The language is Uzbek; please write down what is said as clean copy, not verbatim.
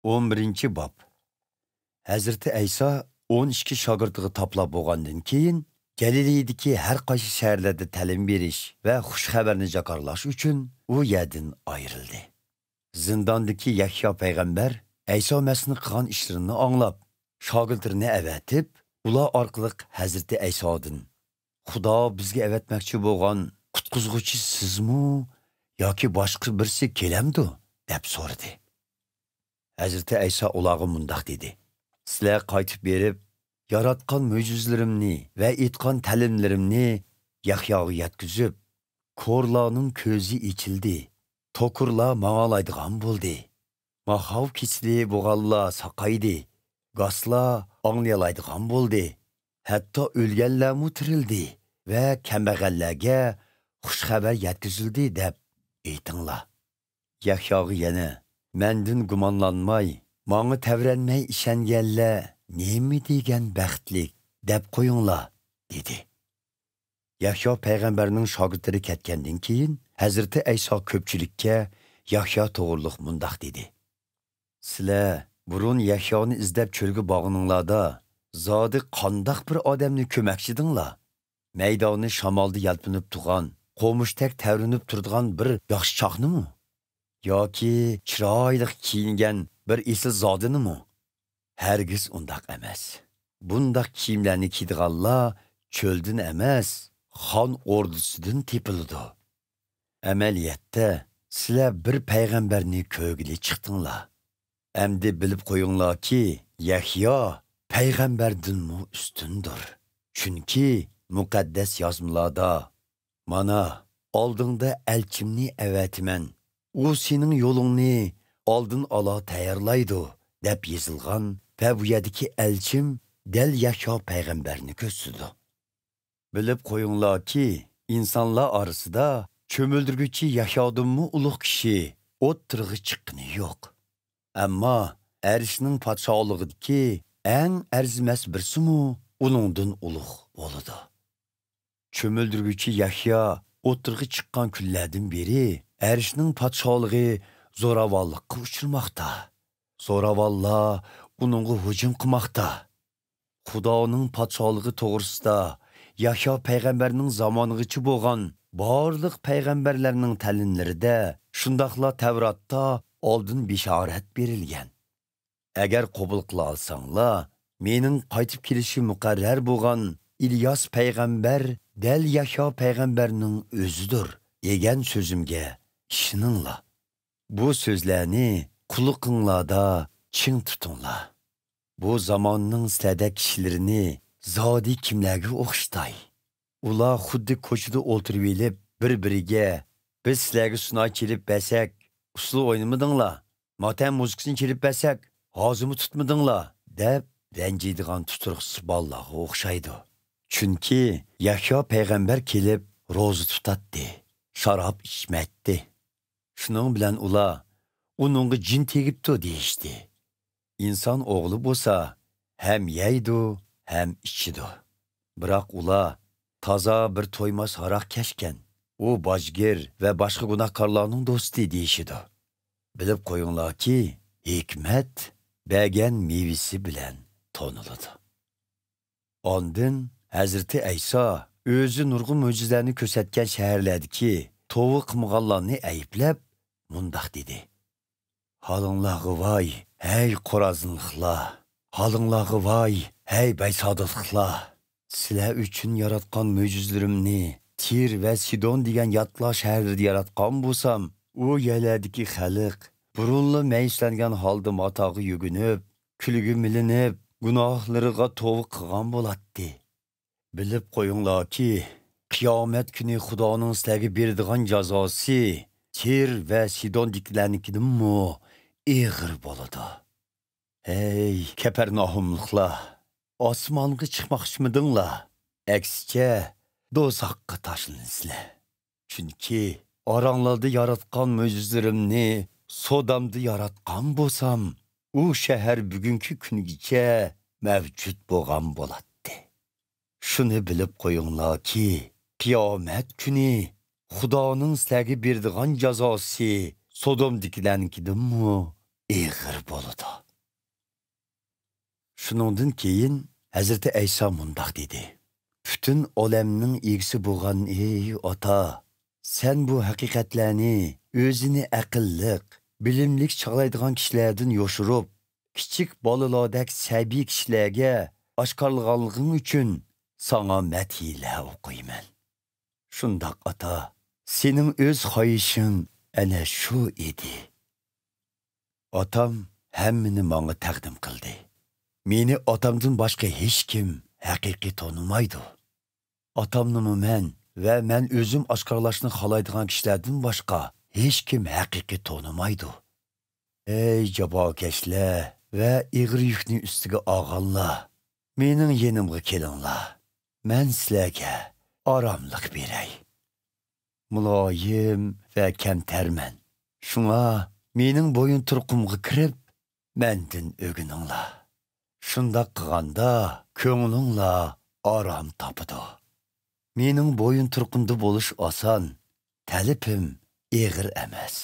11 bab. Hazreti Aysa 12 şagirdiga toplab bo'lgandan keyin Galileyadagi har qaysi shaharlarda ta'lim berish va xush xabarni jakarlash uchun u yerdan ayrildi. Zindondagi Yahyo payg'ambar Ayso masihning qilgan ishlarini anglab, shogirdlarini avatib, ular orqali Hazreti Aysodan Xudo bizga avatmoqchi bo'lgan qutqizg'uchi sizmi yoki boshqa birisi kelamdi deb so'radi. Hazreti Ayso ularga mundaq dedi: Sizlar qaytib berib, yaratgan mo'jizalarimni va aytgan ta'limlarimni Yahyoga yetkazib, ko'rlarning ko'zi ochildi, to'kurlar ma'olaydigan bo'ldi, mahav kisli bo'g'allar saqaydi, goslar anglayalaydigan bo'ldi, hatto o'lganlarmu tirildi va kambag'allarga xush xabar yetkazildi deb aytinglar. Yahyoga yana: Mendin gumonlanmay, manga tavranmay ishonganlar nemi degan baxtlik deb qo'yinglar, dedi. Yahyo payg'ambarning shogirdlari ketgandan keyin Hazreti Ayso ko'pchilikka Yahyo to'g'riliq mundaq dedi: Sizlar burun Yahyoni izlab cho'lga borganinglarda zodi qandoq bir odamni ko'makchidinglar? Maydonni shamolda yalpinib turgan, qo'mushdak tavrinib turadigan bir yaxshi chaqnimi? yoki chiroyli kiyingan bir esil zodinimi? Hargiz undaq emas. Bundaq kiyimlarni kiydiganlar cho'ldan emas, xon ordusidan tepildi. Amaliyotda sizlar bir payg'ambarni ko'rgili chiqdinglar. Endi bilib qo'yinglarki, Yahyo payg'ambardanmi ustundir. Chunki muqaddas yozmalarda mana oldingda elchimni avatiman, u sening yo'lingni oldin ola tayyorlaydi deb yozilgan va bu yerdagi elchim dal Yahyo payg'ambarni ko'rsatdi. Bilib qo'yinglarki, insonlar orasida cho'mildirguchi Yahyodanmi ulug' kishi o'ttirg'i chiqqani yo'q. Ammo arishning podshohligidagi eng arzimas birsimu uningdan ulug' bo'ladi. Cho'mildirguchi Yahyo o'ttirg'i chiqqan kunlardan beri arishning podshohligi zo'ravonlikqa uchirmoqda. Zo'ravonlar uningga hujum qilmoqda. Xudoning podshohligi to'g'risida Yahyo payg'ambarning zamonigacha bo'lgan barliq payg'ambarlarning ta'limlarida shundoqla Tavratda oldin bishorat berilgan. Agar qabul qila olsanglar, mening qaytib kelishim muqarrar bo'lgan İlyas payg'ambar dal Yahyo payg'ambarning o'zidir degan so'zimga ishoninglar. Bu so'zlarni quliqinglarda ching tutinglar. Bu zamonning sizlarda kishilarini zodi kimlarga o'xshatay? Ular xuddi ko'chada o'tirib elib, bir-biriga biz sizlarga sunoy kelib basak, usul o'ynamadinglar, motam muzikasini kelib basak, hozimi tutmadinglar deb ranjiydigan tuturqsiz bolalarga o'xshaydi. Chunki Yahyo payg'ambar kelib ro'za tutatdi, sharob ichmatdi. Shuning bilan ular uningga jin tegibdi deyishdi. İnson o'g'li bo'lsa, ham yeydi, ham ichidi. Biroq ular toza bir to'ymas haroq kashgan, u bojgir va boshqa gunohkorlarning do'sti deyishidi. Bilib qo'yinglarki, hikmat bergan mevisi bilan toniladi. Ondan Hazreti Ayso o'zi nurg'un mo'jizlarni ko'rsatgan shaharlardagi to'g'ri qilmaganlarni ayblab mundaq dedi: Halinglarga voy, hey qo'razinliklar! Halinglarga voy, hey baysodilliklar! Sizlar uchun yaratgan mo'jizalarimni Tir va Sidon degan yotlar shaharlarida yaratgan bo'lsam, u yerlardagi xalq burunli mayuslangan holda matoga yugunib, kulgi milinib, gunohlariga tavba qilgan bo'ladi. Bilib qo'yinglarki, qiyomat kuni Xudoning sizlarga beradigan jazosi Tir va Sidondagilarnikidanmi ig'ir bo'ladi. Hey Kapernaumliklar, osmonga chiqmoqchimidinglar? Aksicha do'zaxga tashlansizlar. Chunki oranglarda yaratgan mo'jizalarimni Sodomda yaratgan bo'lsam, u shahar bugungi kungacha mavjud bo'lgan bo'ladi. Shuni bilib qo'yinglarki, qiyomat kuni Xudoning sizlarga beradigan jazosi Sodomdagilarnikidanmi ig'ir bo'ladi. Shuningdan keyin Hazreti Ayso mundaq dedi. Bütün olamning egisi bo'lgan ey ota, sen bu haqiqatlarni o'zini aqlliq, bilimlik chaqlaydigan kishilardan yoshirib, kichik bolalardek sabiy kishilarga oshkorlaganliging uchun sana madhiyalar o'qiyman. Shundoq ota, sening o'z xohishing ana shu edi. Otam hammani menga taqdim qildi. Meni otamdan boshqa hech kim haqiqiy tonimaydi. Otamni men va men o'zim oshkorlashni xohlaydigan kishilardan boshqa hech kim haqiqiy tonimaydi. Ey jabokashlar va ig'ir yukni ustiga olganlar, mening yenimga kelinglar. Men sizlarga oromlik beray. Muloyim va kamtarman. Shunga mening bo'yin turqimga kirib, mendan o'gininglar. Shundaq qilganda ko'nglinglar orom topadi. Mening bo'yin turqimda bo'lish oson, talabim ig'ir emas.